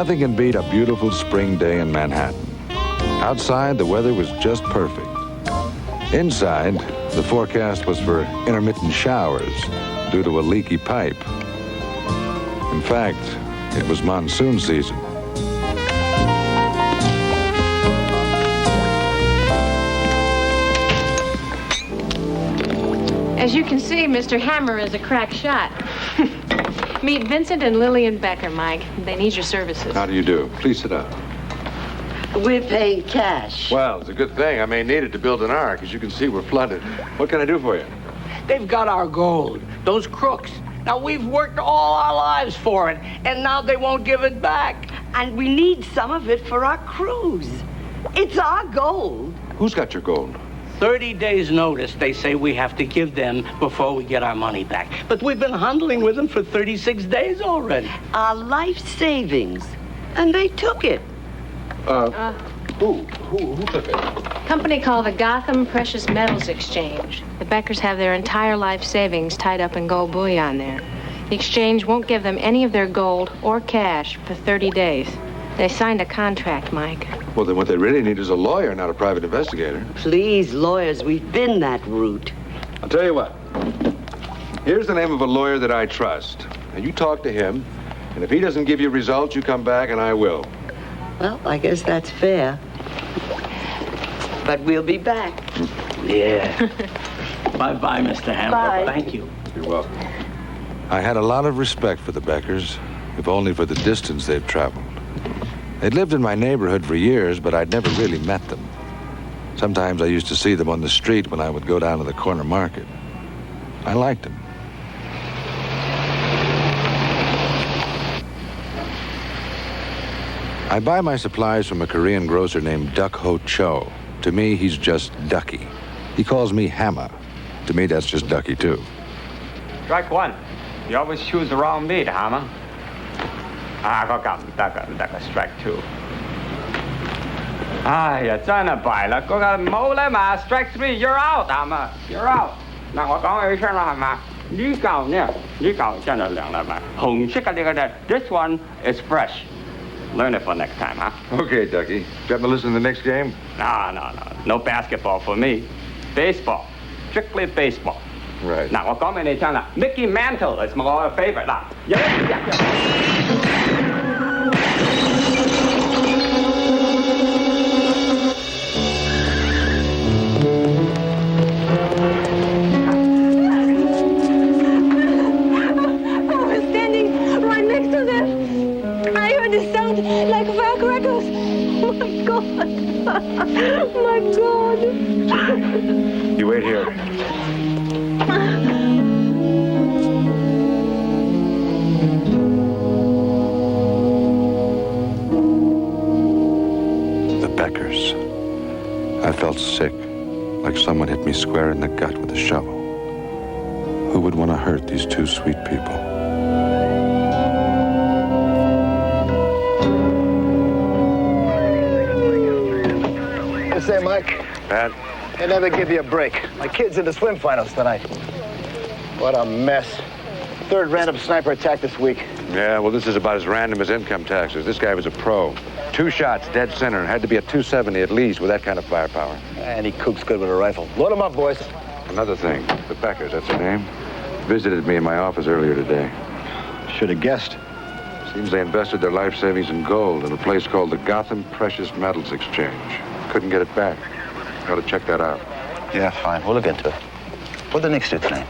Nothing can beat a beautiful spring day in Manhattan. Outside, the weather was just perfect. Inside, the forecast was for intermittent showers due to a leaky pipe. In fact, it was monsoon season. As you can see, Mr. Hammer is a crack shot. Meet Vincent and Lillian Becker, Mike. They need your services. How do you do? Please sit down. We're paying cash. Well, it's a good thing. I may need it to build an ark. As you can see, we're flooded. What can I do for you? They've got our gold. Those crooks. Now, we've worked all our lives for it, and now they won't give it back. And we need some of it for our cruise. It's our gold. Who's got your gold? 30 days notice they say we have to give them before we get our money back. But we've been handling with them for 36 days already. Our life savings. And they took it. Who took it? Company called the Gotham Precious Metals Exchange. The Beckers have their entire life savings tied up in gold bullion there. The exchange won't give them any of their gold or cash for 30 days. They signed a contract, Mike. Well, then what they really need is a lawyer, not a private investigator. Please, lawyers, we've been that route. I'll tell you what. Here's the name of a lawyer that I trust. Now, you talk to him, and if he doesn't give you results, you come back and I will. Well, I guess that's fair. But we'll be back. Yeah. Bye-bye, Mr. Hammer. Bye. Thank you. You're welcome. I had a lot of respect for the Beckers, if only for the distance they've traveled. They'd lived in my neighborhood for years, but I'd never really met them. Sometimes I used to see them on the street when I would go down to the corner market. I liked them. I buy my supplies from a Korean grocer named Duck Ho Cho. To me, he's just Ducky. He calls me Hammer. To me, that's just Ducky, too. Strike one. You always choose the wrong meat, Hammer. 嗰架唔得㗎，唔得㗎 ，strike two。哎呀，真係弊啦，嗰個冇咧嘛 ，strike three，you're out， Hammer，you're out。嗱，我講起聲啦，係嘛？呢嚿呢，呢嚿真係涼啦，係咪？紅色嘅呢個呢 ，this one is fresh。Learn it for next time, huh? Okay, Ducky. Got to listen to the next game? No basketball for me. Baseball. Strictly baseball. Right. 嗱，我講俾你聽啦 ，Mickey Mantle is my favorite 嗱。I was standing right next to them. I heard the sound like firecrackers. My God. My God. You wait here. The Beckers. I felt sick, like someone hit me square in the gut with a shovel. Who would want to hurt these two sweet people? Say, Mike? Pat? They never give you a break. My kid's in the swim finals tonight. What a mess. Third random sniper attack this week. Yeah, well, this is about as random as income taxes. This guy was a pro. 2 shots, dead center. Had to be a 270 at least with that kind of firepower. And he cooks good with a rifle. Load him up, boys. Another thing, the Beckers, that's their name, visited me in my office earlier today. Should have guessed. Seems they invested their life savings in gold in a place called the Gotham Precious Metals Exchange. Couldn't get it back. Got to check that out. Yeah, fine. We'll look into it. What the Knicks do tonight?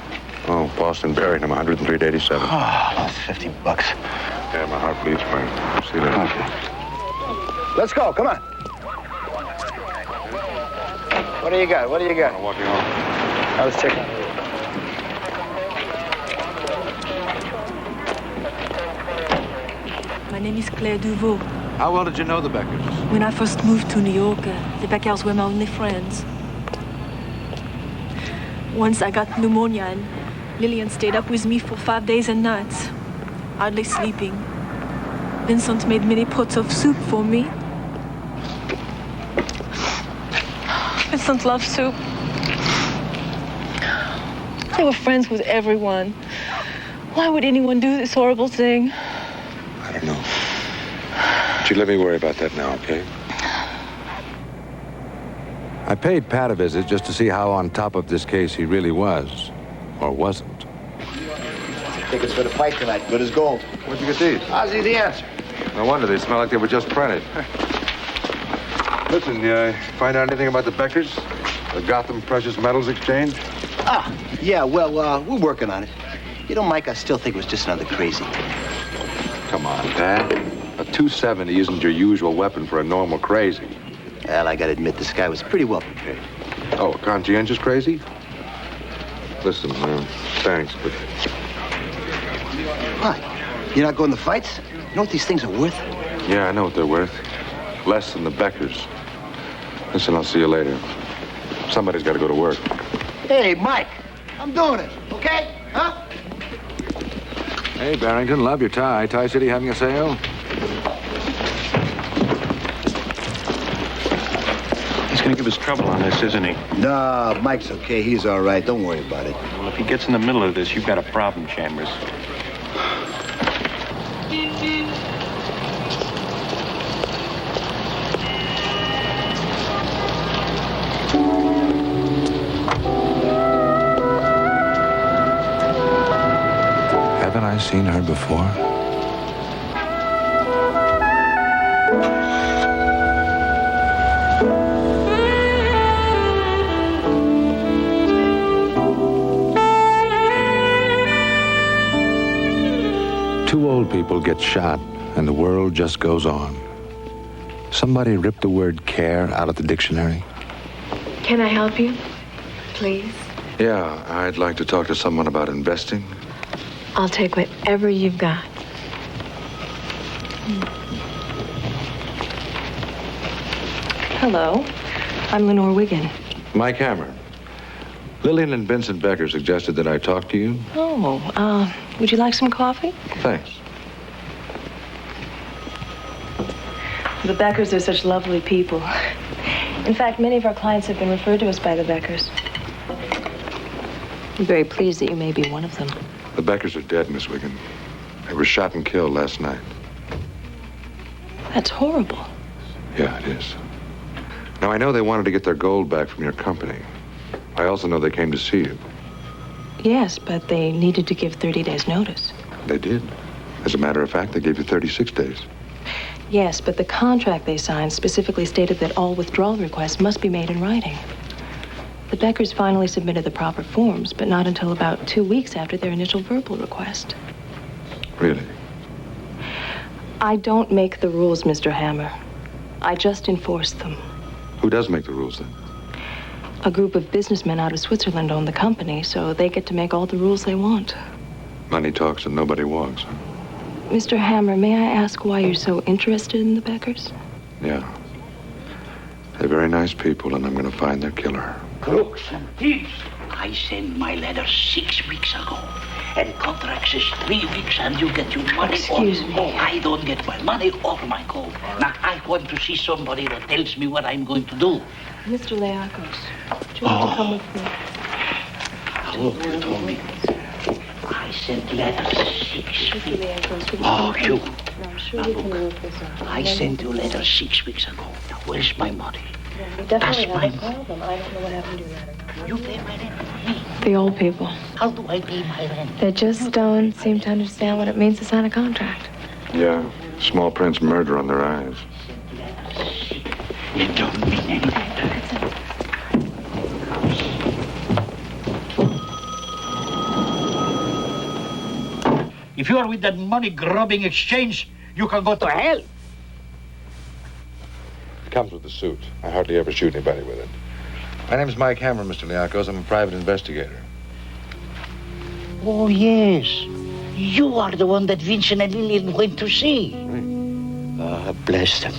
Oh, Boston buried him 103-87. Oh, that's $50. Yeah, my heart bleeds for him. See you later. Okay. Let's go. Come on. What do you got? What do you got? I'm walking home. I was checking. My name is Claire Duveau. How well did you know the Beckers? When I first moved to New York, the Beckers were my only friends. Once I got pneumonia and Lillian stayed up with me for 5 days and nights, hardly sleeping. Vincent made many pots of soup for me. Vincent loved soup. They were friends with everyone. Why would anyone do this horrible thing? I don't know. You let me worry about that now, okay? I paid Pat a visit just to see how on top of this case he really was, or wasn't. Tickets for the fight tonight, good as gold. Where'd you get these? Ozzy, the answer. No wonder they smell like they were just printed. Listen, find out anything about the Beckers? The Gotham Precious Metals Exchange? Yeah, well, we're working on it. You know, Mike, I still think it was just another crazy. Come on, Pat. A 270 isn't your usual weapon for a normal crazy. Well, I gotta admit, this guy was pretty well prepared. Oh, a conscientious crazy? Listen, thanks, but... What? You're not going to fights? You know what these things are worth? Yeah, I know what they're worth. Less than the Beckers. Listen, I'll see you later. Somebody's got to go to work. Hey, Mike, I'm doing it, okay? Huh? Hey, Barrington, love your tie. Tie City having a sale? He's going to give us trouble on this, isn't he? No, Mike's okay. He's all right. Don't worry about it. Well, if he gets in the middle of this, you've got a problem, Chambers. Haven't I seen her before? Two old people get shot, and the world just goes on. Somebody ripped the word care out of the dictionary. Can I help you? Please? Yeah, I'd like to talk to someone about investing. I'll take whatever you've got. Hello. I'm Lenore Wiggin. Mike Hammer. Lillian and Vincent Becker suggested that I talk to you. Oh, would you like some coffee? Thanks. The Beckers are such lovely people. In fact, many of our clients have been referred to us by the Beckers. I'm very pleased that you may be one of them. The Beckers are dead, Miss Wiggin. They were shot and killed last night. That's horrible. Yeah, it is. Now, I know they wanted to get their gold back from your company. I also know they came to see you. Yes, but they needed to give 30 days' notice. They did. As a matter of fact, they gave you 36 days. Yes, but the contract they signed specifically stated that all withdrawal requests must be made in writing. The Beckers finally submitted the proper forms, but not until about 2 weeks after their initial verbal request. Really? I don't make the rules, Mr. Hammer. I just enforce them. Who does make the rules, then? A group of businessmen out of Switzerland own the company, so they get to make all the rules they want. Money talks and nobody walks, huh? Mr. Hammer, may I ask why you're so interested in the Beckers? Yeah. They're very nice people, and I'm going to find their killer. Crooks and thieves. I sent my letter 6 weeks ago. And contract says 3 weeks and you get your money. Excuse me. I don't get my money or my gold. Now, I want to see somebody that tells me what I'm going to do. Mr. Leakos, would you like to come with me? Look, you told me. I sent letters 6 weeks. Leakos, Oh, you. No, I'm sure Now, you can look, work this out. I sent you letters 6 weeks ago. Now, where's my money? We definitely That's have a mine. problem. I don't know what happened to your letter. You pay my rent. Me. The old people. How do I pay my rent? They just don't seem to understand what it means to sign a contract. Yeah. Small prints murder on their eyes. It don't mean anything. If you are with that money-grubbing exchange, you can go to hell. It comes with the suit. I hardly ever shoot anybody with it. My name's Mike Hammer, Mr. Leakos. I'm a private investigator. Oh, yes. You are the one that Vincent and Lillian went to see. Bless them.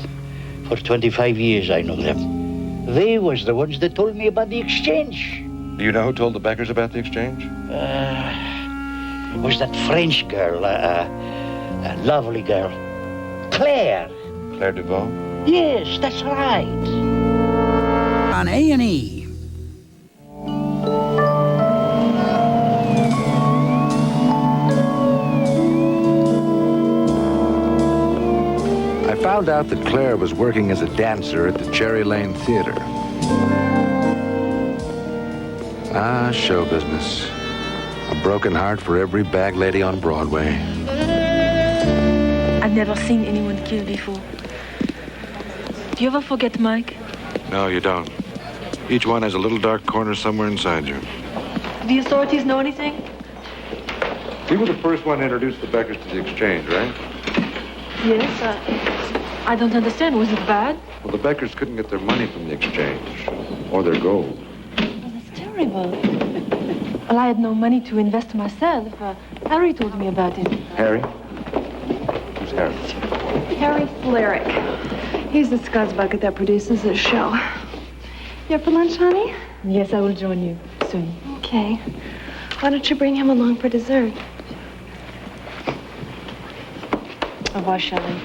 For 25 years, I know them. They was the ones that told me about the exchange. Do you know who told the Beckers about the exchange? Was that French girl, a lovely girl. Claire. Claire Duval? Yes, that's right. On A&E. I found out that Claire was working as a dancer at the Cherry Lane Theater. Ah, show business. A broken heart for every bag lady on Broadway. I've never seen anyone killed before. Do you ever forget Mike? No, you don't. Each one has a little dark corner somewhere inside you. Do the authorities know anything? You were the first one to introduce the Beckers to the exchange, right? Yes, I don't understand. Was it bad? Well, the Beckers couldn't get their money from the exchange, or their gold. Oh, that's terrible. Well, I had no money to invest myself. Harry told me about it. Harry? Who's Harry? Harry Flerick. He's the scuzzbucket that produces this show. You up for lunch, honey? Yes, I will join you soon. Okay. Why don't you bring him along for dessert? Au revoir, Shelley.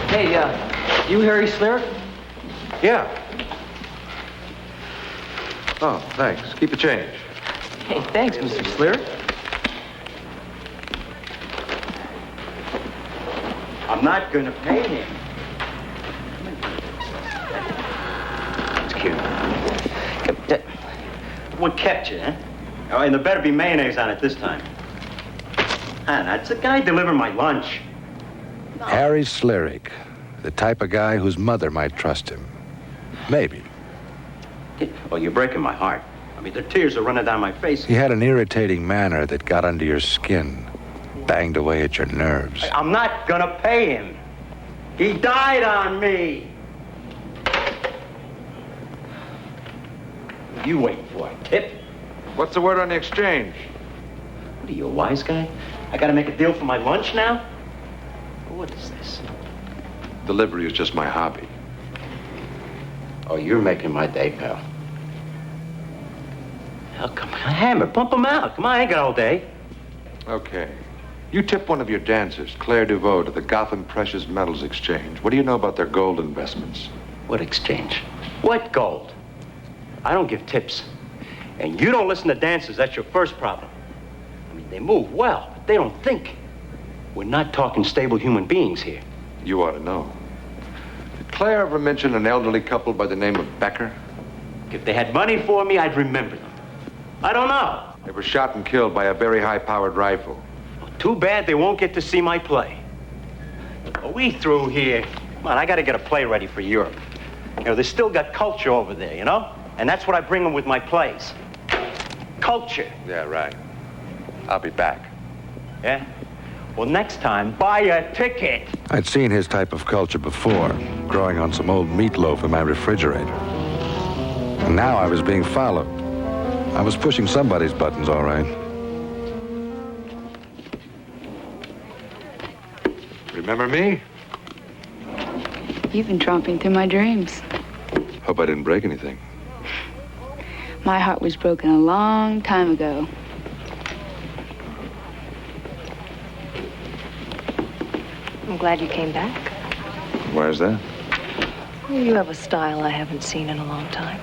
Hey, you Harry Slerick? Yeah. Oh, thanks. Keep the change. Hey, thanks, Mr. Slerick. I'm not gonna pay him. It's cute. What kept you, huh? Oh, and there better be mayonnaise on it this time. And that's the guy delivering my lunch. Harry Slerick, the type of guy whose mother might trust him. Maybe. Oh, you're breaking my heart. I mean, the tears are running down my face. He had an irritating manner that got under your skin, banged away at your nerves. I'm not gonna pay him. He died on me. What are you waiting for? A tip? What's the word on the exchange? What are you, a wise guy? I gotta make a deal for my lunch now? What is this? Delivery is just my hobby. Oh, you're making my day, pal. Hell, come on, hammer, pump him out. Come on, I ain't got all day. Okay. You tip one of your dancers, Claire Deveau, to the Gotham Precious Metals Exchange. What do you know about their gold investments? What exchange? What gold? I don't give tips. And you don't listen to dancers, that's your first problem. I mean, they move well, but they don't think. We're not talking stable human beings here. You ought to know. Did Claire ever mention an elderly couple by the name of Becker? If they had money for me, I'd remember them. I don't know. They were shot and killed by a very high-powered rifle. Well, too bad they won't get to see my play. Are we through here? Come on, I gotta get a play ready for Europe. You know, they still got culture over there, you know? And that's what I bring them with my plays. Culture. Yeah, right. I'll be back. Yeah? Well, next time, buy a ticket. I'd seen his type of culture before, growing on some old meatloaf in my refrigerator. And now I was being followed. I was pushing somebody's buttons, all right. Remember me? You've been tromping through my dreams. Hope I didn't break anything. My heart was broken a long time ago. I'm glad you came back. Why is that? Well, you have a style I haven't seen in a long time.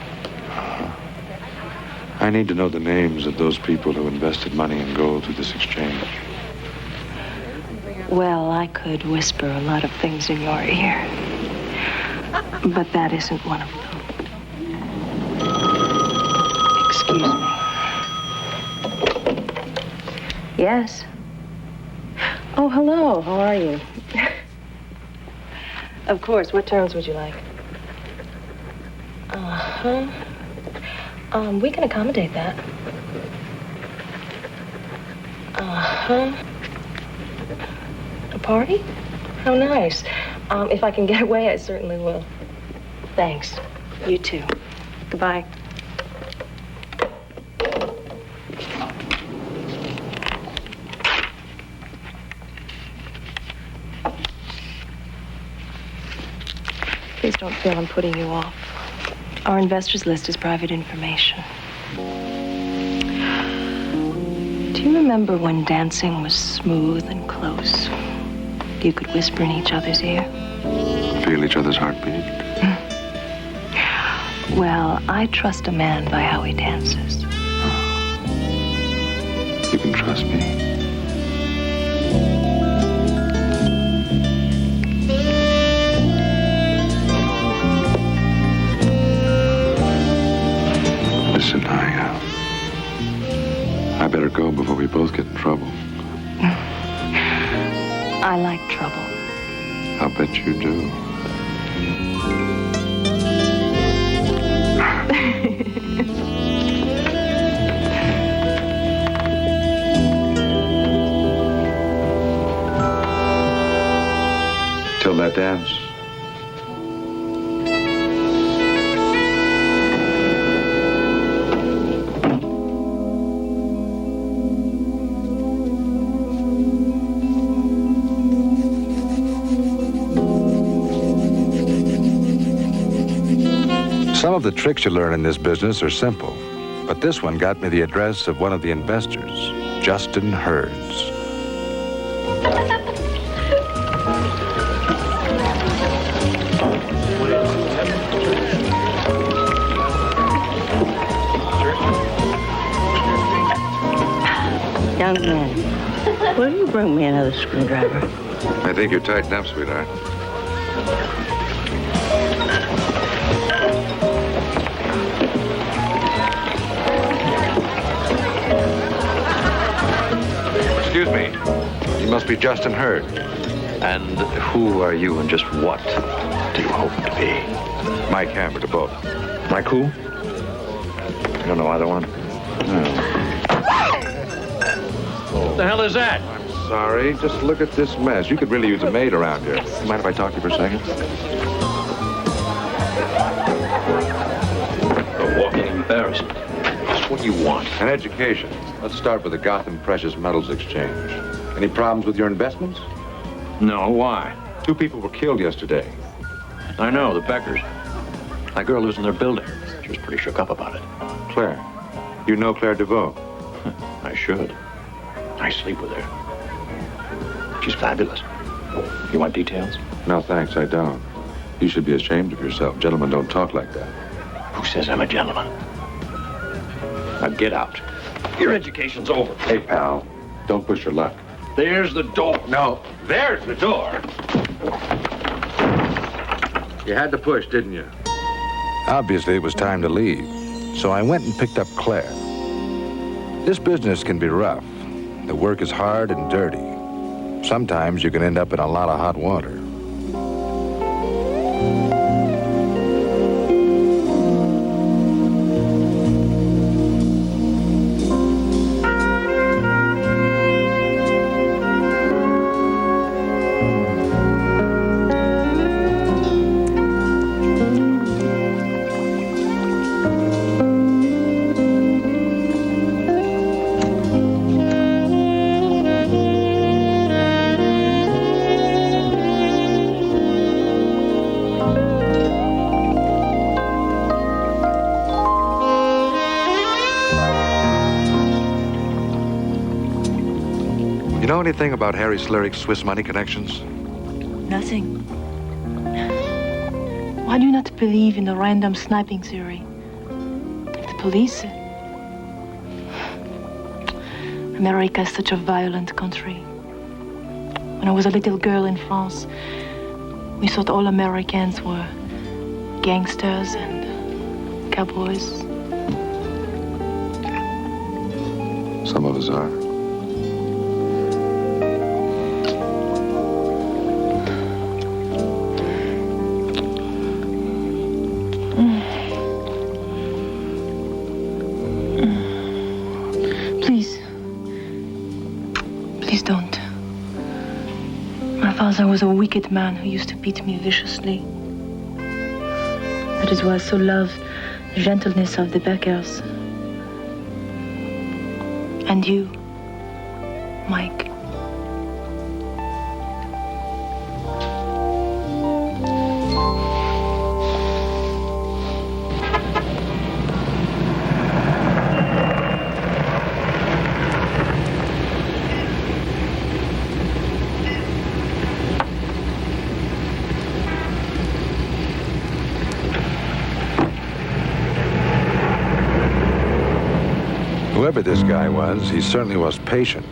I need to know the names of those people who invested money in gold through this exchange. Well, I could whisper a lot of things in your ear. But that isn't one of them. Excuse me. Yes? Oh, hello. How are you? Of course. What terms would you like? Uh-huh. We can accommodate that. Uh-huh. A party? How nice. If I can get away, I certainly will. Thanks. You too. Goodbye. Please don't feel I'm putting you off. Our investors list is private information. Do you remember when dancing was smooth and close? You could whisper in each other's ear? A few feel each other's heartbeat? Well, I trust a man by how he dances. You can trust me. Listen, I better go before we both get in trouble. I like trouble. I'll bet you do. Till that dance. Some of the tricks you learn in this business are simple, but this one got me the address of one of the investors, Justin Herds. Young man, will you bring me another screwdriver? I think you're tightened up, sweetheart. Excuse me. You must be Justin Hurd. And who are you and just what do you hope to be? Mike Hammer to both. Mike who? You don't know either one? No. What the hell is that? I'm sorry. Just look at this mess. You could really use a maid around here. You mind if I talk to you for a second? A walking embarrassment. Just what do you want? An education. Let's start with the Gotham Precious Metals Exchange. Any problems with your investments? No, why? 2 people were killed yesterday. I know, the Beckers. My girl lives in their building. She was pretty shook up about it. Claire. You know Claire DeVoe? I should. I sleep with her. She's fabulous. You want details? No, thanks, I don't. You should be ashamed of yourself. Gentlemen don't talk like that. Who says I'm a gentleman? Now get out. Your education's over. Hey, pal, don't push your luck. There's the door. No, there's the door. You had to push, didn't you? Obviously, it was time to leave. So I went and picked up Claire. This business can be rough. The work is hard and dirty. Sometimes you can end up in a lot of hot water. You know anything about Harry Slurik's Swiss money connections? Nothing. Why do you not believe in the random sniping theory? If the police... America is such a violent country. When I was a little girl in France, we thought all Americans were gangsters and cowboys. Some of us are. Please don't. My father was a wicked man who used to beat me viciously. That is why I so love the gentleness of the Beckers. And you, Mike. Whoever this guy was, he certainly was patient.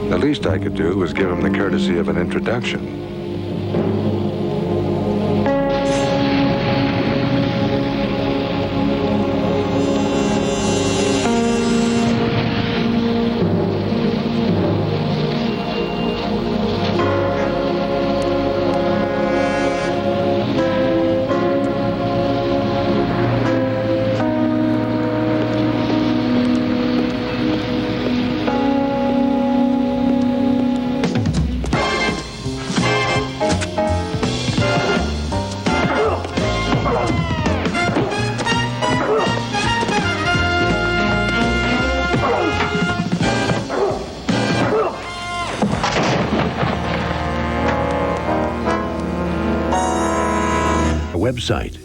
The least I could do was give him the courtesy of an introduction. Website.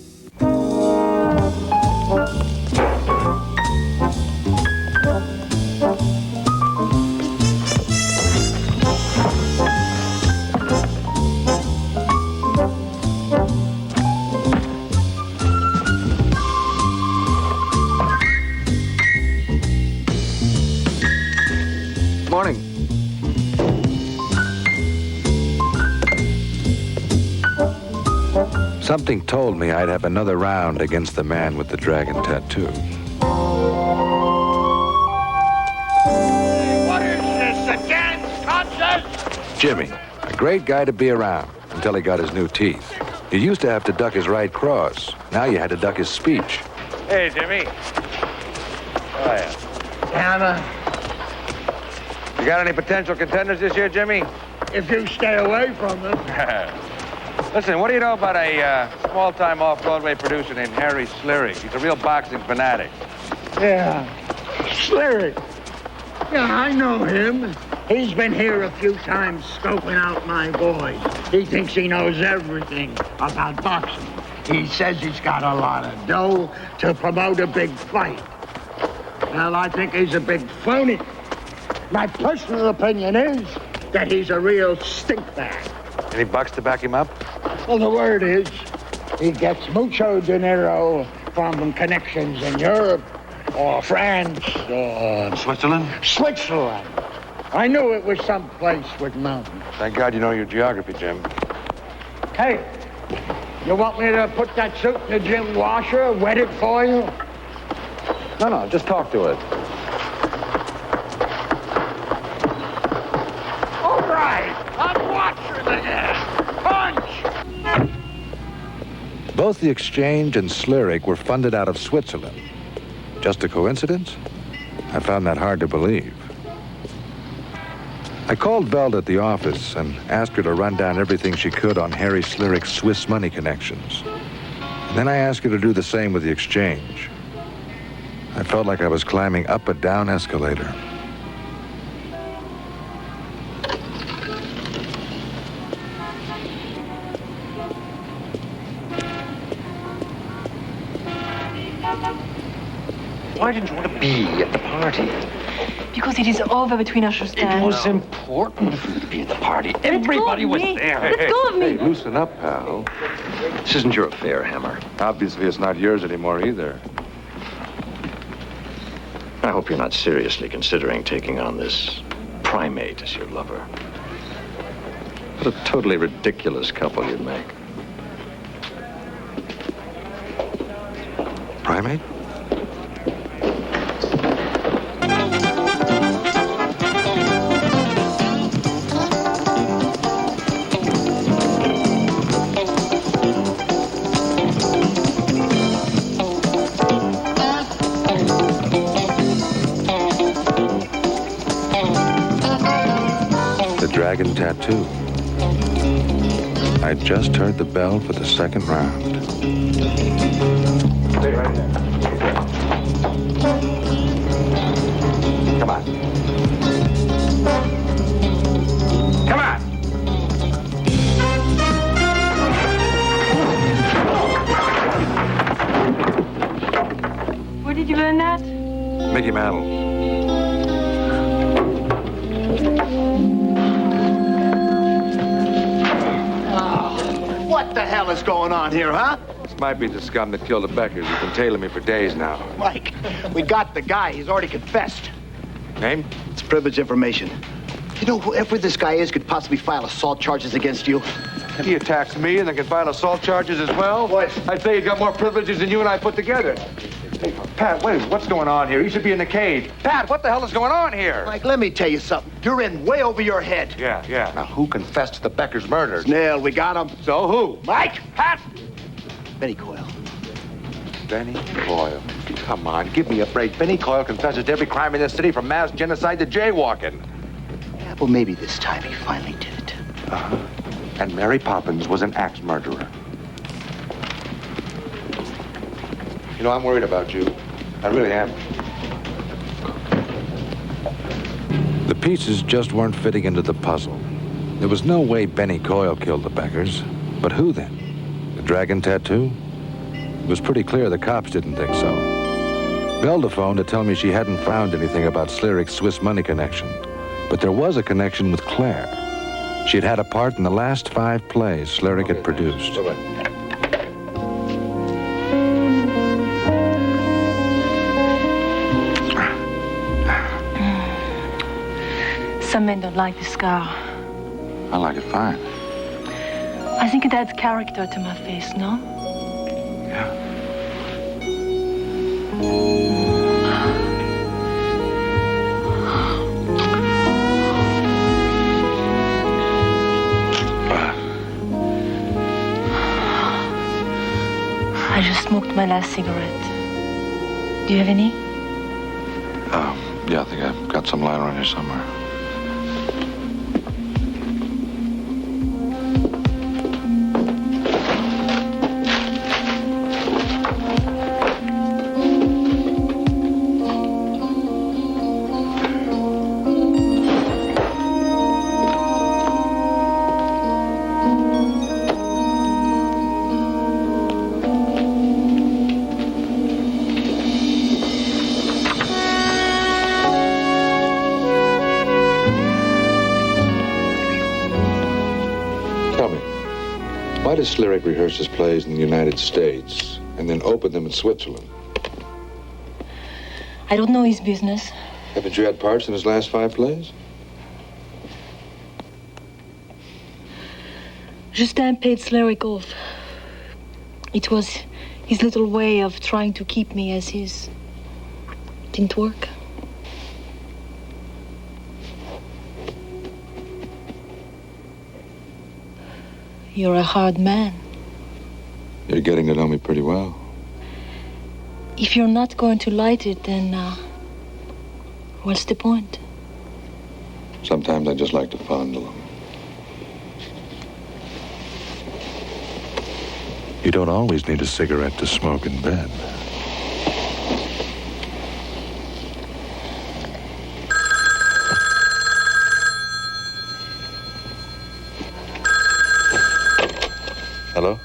Morning. Something told me I'd have another round against the man with the dragon tattoo. What is this, a dance contest? Jimmy, a great guy to be around until he got his new teeth. You used to have to duck his right cross. Now you had to duck his speech. Hey, Jimmy. How are you? Hammer, You got any potential contenders this year, Jimmy? if you stay away from them. Listen, what do you know about a small-time off-Broadway producer named Harry Slurry? He's a real boxing fanatic. Yeah, Slurry. Yeah, I know him. He's been here a few times scoping out my boys. He thinks he knows everything about boxing. He says he's got a lot of dough to promote a big fight. Well, I think he's a big phony. My personal opinion is that he's a real stinkbag. Any bucks to back him up? Well, the word is he gets mucho dinero from connections in Europe or France or... Switzerland? Switzerland. I knew it was someplace with mountains. Thank God you know your geography, Jim. Hey, you want me to put that suit in the gym washer, wet it for you? No, just talk to it. All right, I'm watching again. Punch! Both the Exchange and Slurry were funded out of Switzerland. Just a coincidence? I found that hard to believe. I called Veld at the office and asked her to run down everything she could on Harry Slurry's Swiss money connections. And then I asked her to do the same with the Exchange. I felt like I was climbing up a down escalator. Why didn't you want to be at the party? Because it is over between us, Justin. It was important for you to be at the party. Everybody was there. Let go of me. Hey, loosen up, pal. This isn't your affair, Hammer. Obviously, it's not yours anymore either. I hope you're not seriously considering taking on this primate as your lover. What a totally ridiculous couple you'd make. Primate? Dragon tattoo. I just heard the bell for the second round. Stay right there. Come on. Come on. Where did you learn that? Mickey Mantle. What the hell is going on here, huh? This might be the scum that killed the Beckers. He's been tailing me for days now. Mike, we got the guy. He's already confessed. Name? It's privileged information. You know, whoever this guy is could possibly file assault charges against you. He attacks me and then can file assault charges as well? What? I'd say he's got more privileges than you and I put together. Hey, Pat, what's going on here? He should be in the cage. Pat, what the hell is going on here? Mike, let me tell you something. You're in way over your head. Yeah. Now, who confessed to the Beckers' murder? Snail, we got him. So who? Mike! Pat! Benny Coyle. Benny Coyle. Come on, give me a break. Benny Coyle confesses to every crime in this city from mass genocide to jaywalking. Yeah, well, maybe this time he finally did it. Uh-huh. And Mary Poppins was an axe murderer. You know, I'm worried about you. I really am. The pieces just weren't fitting into the puzzle. There was no way Benny Coyle killed the Beckers. But who then? The dragon tattoo? It was pretty clear the cops didn't think so. Belda phoned to tell me she hadn't found anything about Slirik's Swiss money connection. But there was a connection with Claire. She'd had a part in the last 5 plays Slirik had produced. Some men don't like the scar. I like it fine. I think it adds character to my face, no? Yeah. I just smoked my last cigarette. Do you have any? Yeah, I think I've got some lying around here somewhere. Why does Slirik rehearse his plays in the United States and then open them in Switzerland? I don't know his business. Haven't you had parts in his last 5 plays? Justin paid Slirik off. It was his little way of trying to keep me as his. It didn't work. You're a hard man. You're getting to know me pretty well. If you're not going to light it, then what's the point? Sometimes I just like to fondle them. You don't always need a cigarette to smoke in bed. Hello?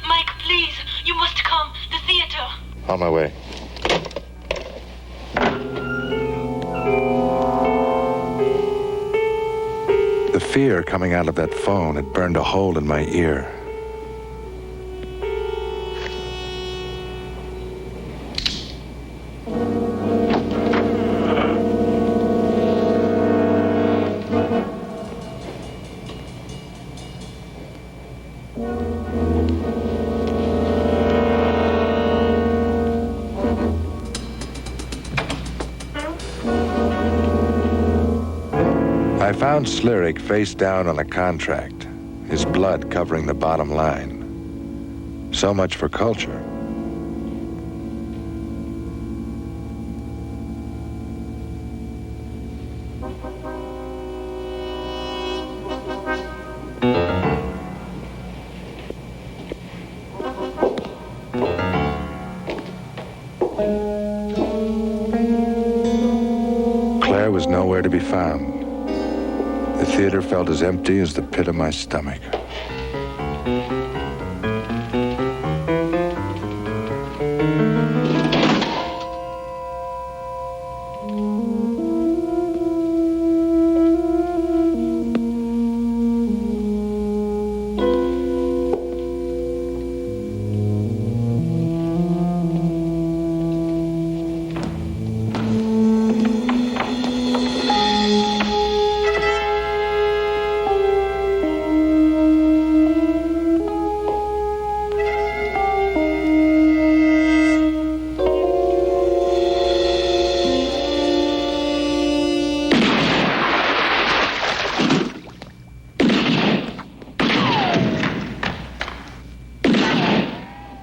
Mike, please, you must come. The theater. On my way. The fear coming out of that phone had burned a hole in my ear. I found Slirik face down on a contract, his blood covering the bottom line. So much for culture. Claire was nowhere to be found. The theater felt as empty as the pit of my stomach.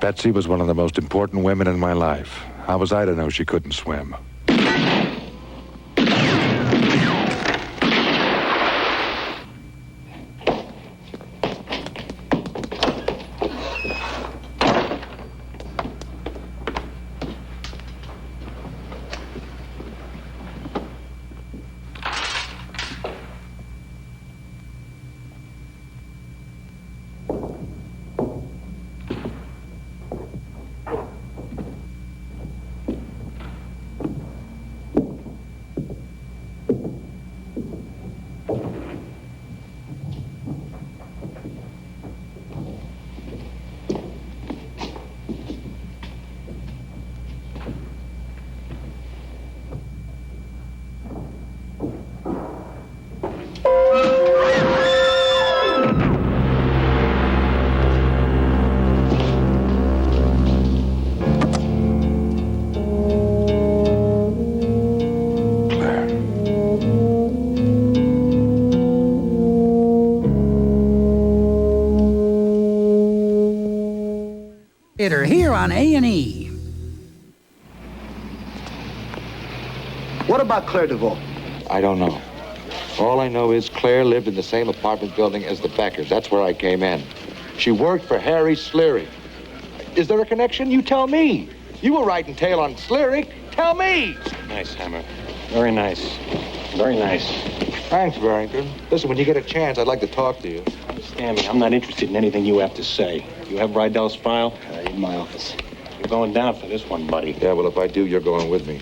Betsy was one of the most important women in my life. How was I to know she couldn't swim? Here on A&E. What about Claire DeVoe? I don't know. All I know is Claire lived in the same apartment building as the Beckers. That's where I came in. She worked for Harry Sleary. Is there a connection? You tell me. You were riding tail on Sleary. Tell me. Nice, Hammer. Very nice. Very nice. Thanks, Barrington. Listen, when you get a chance, I'd like to talk to you. Understand me, I'm not interested in anything you have to say. You have Rydell's file? In my office. You're going down for this one, buddy. Yeah, well, if I do, you're going with me.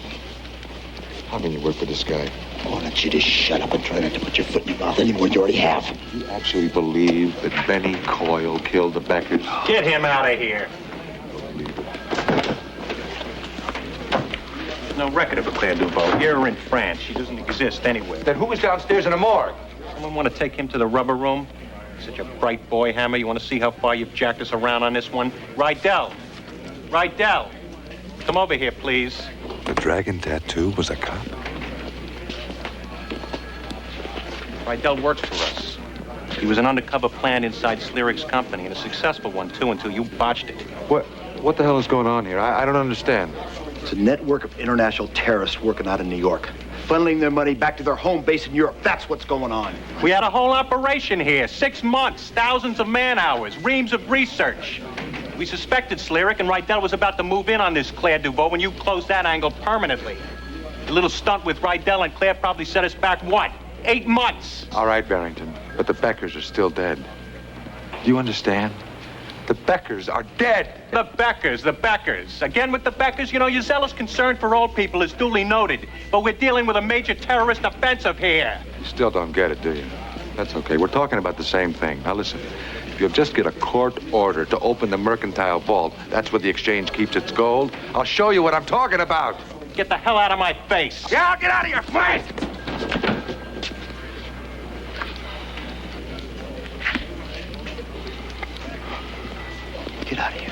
How can you work for this guy? Why don't you just shut up and try not to put your foot in your mouth any more than you already have? You actually believe that Benny Coyle killed the Beckers? Get him out of here. There's no record of a Claire DeVoe here or in France. She doesn't exist anywhere. Then who was downstairs in the morgue? Someone want to take him to the rubber room? Such a bright boy, Hammer. You want to see how far you've jacked us around on this one? Rydell. Rydell. Come over here, please. The dragon tattoo was a cop? Rydell works for us. He was an undercover plan inside Slearik's company, and a successful one, too, until you botched it. What the hell is going on here? I don't understand. It's a network of international terrorists working out in New York. Funneling their money back to their home base in Europe. That's what's going on. We had a whole operation here. 6 months, thousands of man-hours, reams of research. We suspected Slearik, and Rydell was about to move in on this Claire DeVoe when you closed that angle permanently. The little stunt with Rydell and Claire probably set us back, what, 8 months? All right, Barrington, but the Beckers are still dead. Do you understand? The Beckers are dead. The Beckers. Again with the Beckers, you know, your zealous concern for old people is duly noted. But we're dealing with a major terrorist offensive here. You still don't get it, do you? That's okay. We're talking about the same thing. Now listen, if you'll just get a court order to open the mercantile vault, that's where the exchange keeps its gold, I'll show you what I'm talking about. Get the hell out of my face. Yeah, I'll get out of your face. Get out of here.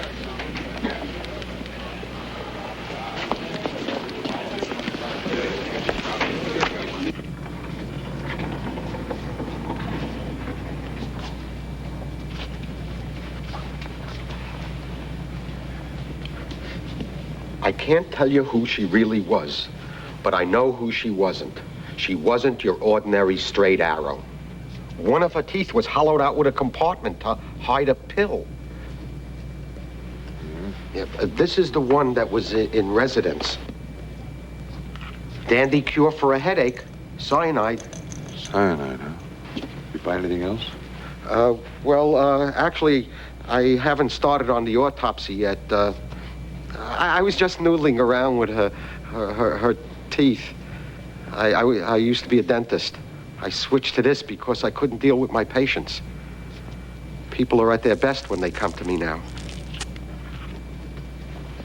I can't tell you who she really was, but I know who she wasn't. She wasn't your ordinary straight arrow. One of her teeth was hollowed out with a compartment to hide a pill. Yeah, this is the one that was in residence. Dandy cure for a headache. Cyanide. Cyanide, huh? You find anything else? Actually, I haven't started on the autopsy yet. I was just noodling around with her teeth. I used to be a dentist. I switched to this because I couldn't deal with my patients. People are at their best when they come to me now.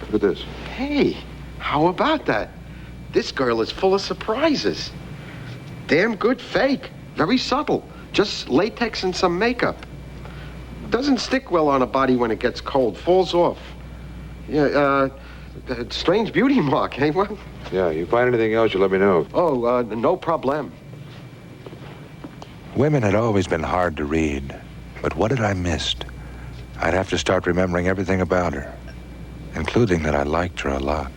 Look at this. Hey, how about that? This girl is full of surprises. Damn good fake. Very subtle. Just latex and some makeup. Doesn't stick well on a body when it gets cold. Falls off. Yeah, strange beauty mark, eh, what? Yeah, you find anything else, you let me know. Oh, no problem. Women had always been hard to read. But what had I missed? I'd have to start remembering everything about her. including that I liked her a lot.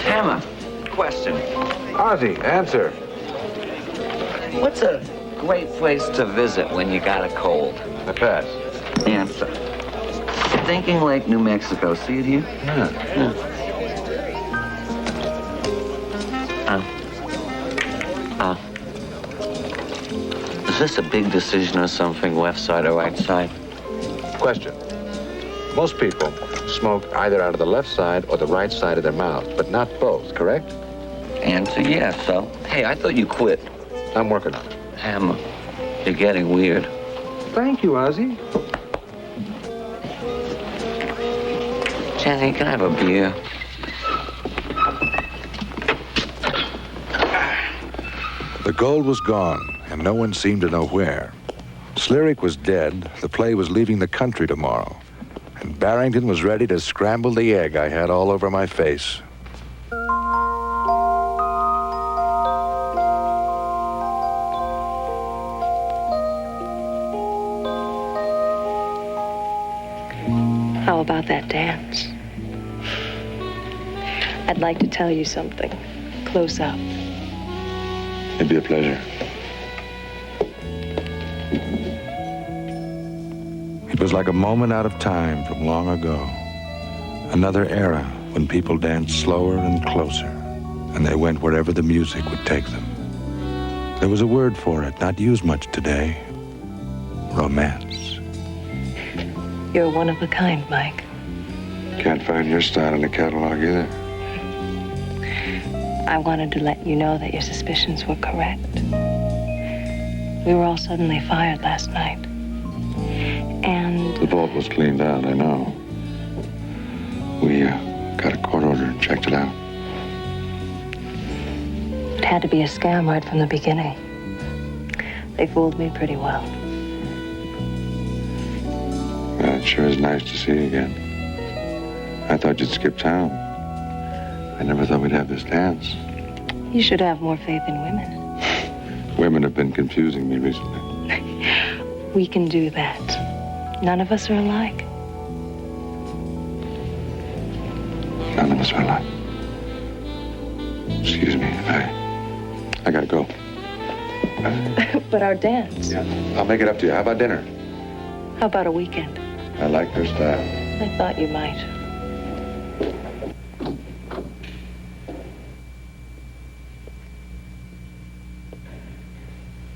Hammer, question. Ozzy, answer. What's a great place to visit when you got a cold? The pass. Answer. Thinking Lake, New Mexico. See it here? Yeah. Is this a big decision or something, left side or right side? Question. Most people smoke either out of the left side or the right side of their mouth, but not both, correct? Answer, yes. So, hey, I thought you quit. I'm working on it. Hammer, you're getting weird. Thank you, Ozzy. Jenny, can I have a beer? The gold was gone, and no one seemed to know where. Slirick was dead, the play was leaving the country tomorrow, and Barrington was ready to scramble the egg I had all over my face. How about that dance? I'd like to tell you something. Close up. It'd be a pleasure. It was like a moment out of time from long ago. Another era when people danced slower and closer, and they went wherever the music would take them. There was a word for it, not used much today. Romance. You're one of a kind, Mike. Can't find your style in the catalog either. I wanted to let you know that your suspicions were correct. We were all suddenly fired last night. And The vault was cleaned out, I know. We got a court order and checked it out. it had to be a scam right from the beginning. They fooled me pretty well. Well, it sure is nice to see you again. I thought you'd skip town. I never thought we'd have this dance. You should have more faith in women. Women have been confusing me recently. We can do that. None of us are alike. None of us are alike. Excuse me, I gotta go. But our dance. Yeah, I'll make it up to you. How about dinner? How about a weekend? I like her style. I thought you might.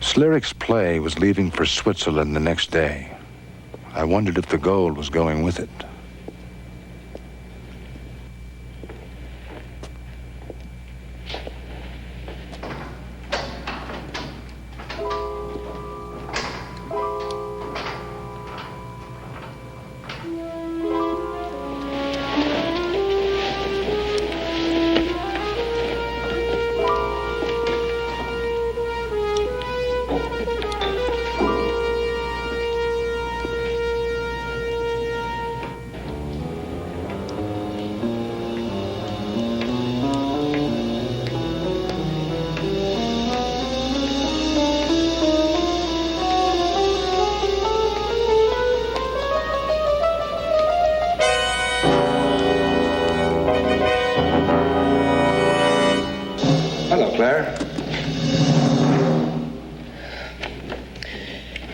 Slirick's play was leaving for Switzerland the next day. I wondered if the gold was going with it.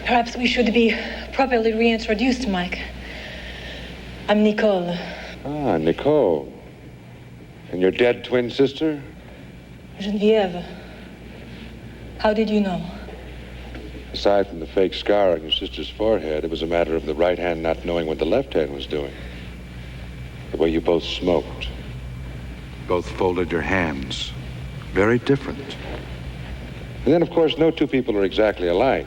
Perhaps we should be properly reintroduced, Mike. I'm Nicole. Ah, Nicole. And your dead twin sister? Geneviève. How did you know? Aside from the fake scar on your sister's forehead, it was a matter of the right hand not knowing what the left hand was doing. The way you both smoked. Both folded your hands. Very different. And then, of course, no two people are exactly alike.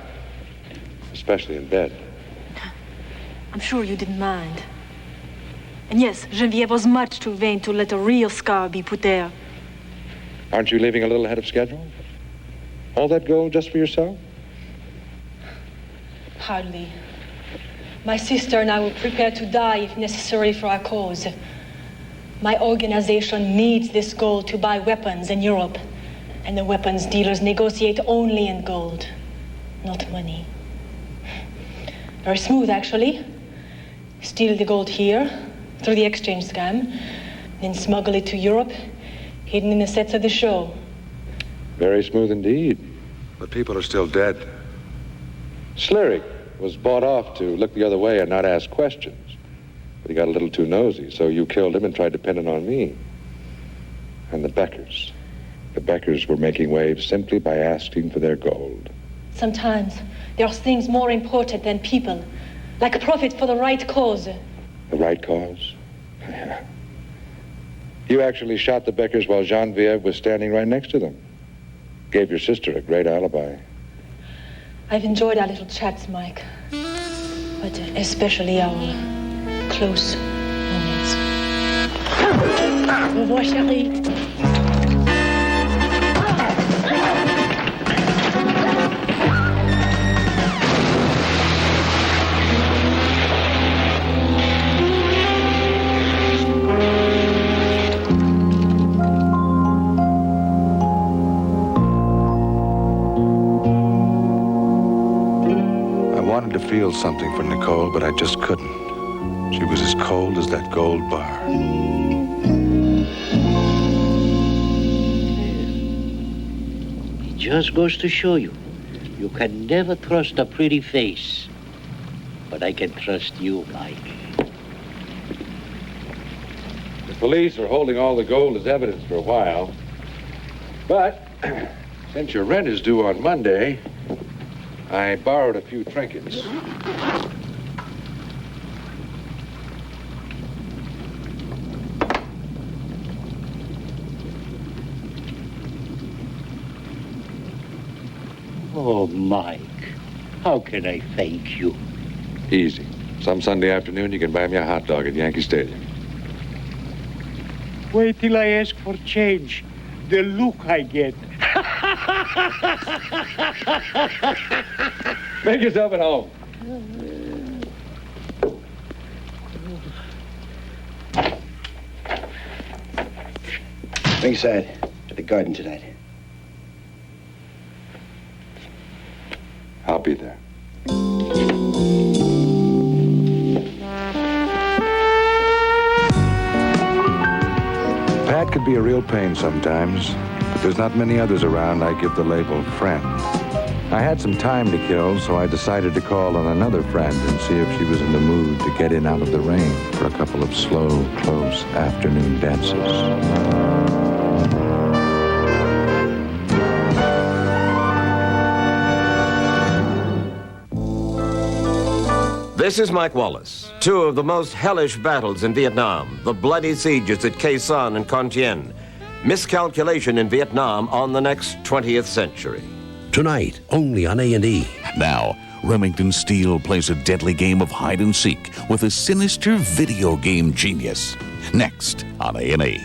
Especially in bed. I'm sure you didn't mind. And yes, Geneviève was much too vain to let a real scar be put there. Aren't you leaving a little ahead of schedule? All that gold just for yourself? Hardly. My sister and I were prepared to die if necessary for our cause. My organization needs this gold to buy weapons in Europe. And the weapons dealers negotiate only in gold, not money. Very smooth, actually. Steal the gold here, through the exchange scam, then smuggle it to Europe, hidden in the sets of the show. Very smooth indeed. But people are still dead. Slurry was bought off to look the other way and not ask questions. But he got a little too nosy, so you killed him and tried to pin it on me. And the Beckers. The Beckers were making waves simply by asking for their gold. Sometimes there are things more important than people, like profit for the right cause. The right cause? You actually shot the Beckers while Genevieve was standing right next to them. Gave your sister a great alibi. I've enjoyed our little chats, Mike, but especially our close moments. Au revoir, chérie. I wanted to feel something for Nicole, but I just couldn't. She was as cold as that gold bar. It just goes to show you, you can never trust a pretty face. But I can trust you, Mike. The police are holding all the gold as evidence for a while. But since your rent is due on Monday, I borrowed a few trinkets. Oh, Mike, how can I thank you? Easy. Some Sunday afternoon, you can buy me a hot dog at Yankee Stadium. Wait till I ask for change. The look I get. Make yourself at home. Ringside at the Garden tonight. I'll be there. Pat could be a real pain sometimes, but there's not many others around I give the label friend. I had some time to kill, so I decided to call on another friend and see if she was in the mood to get in out of the rain for a couple of slow, close afternoon dances. This is Mike Wallace. Two of the most hellish battles in Vietnam, the bloody sieges at Khe Sanh and Con Thien. Miscalculation in Vietnam on the next 20th century. Tonight, only on A&E. Now, Remington Steele plays a deadly game of hide and seek with a sinister video game genius. Next on A&E.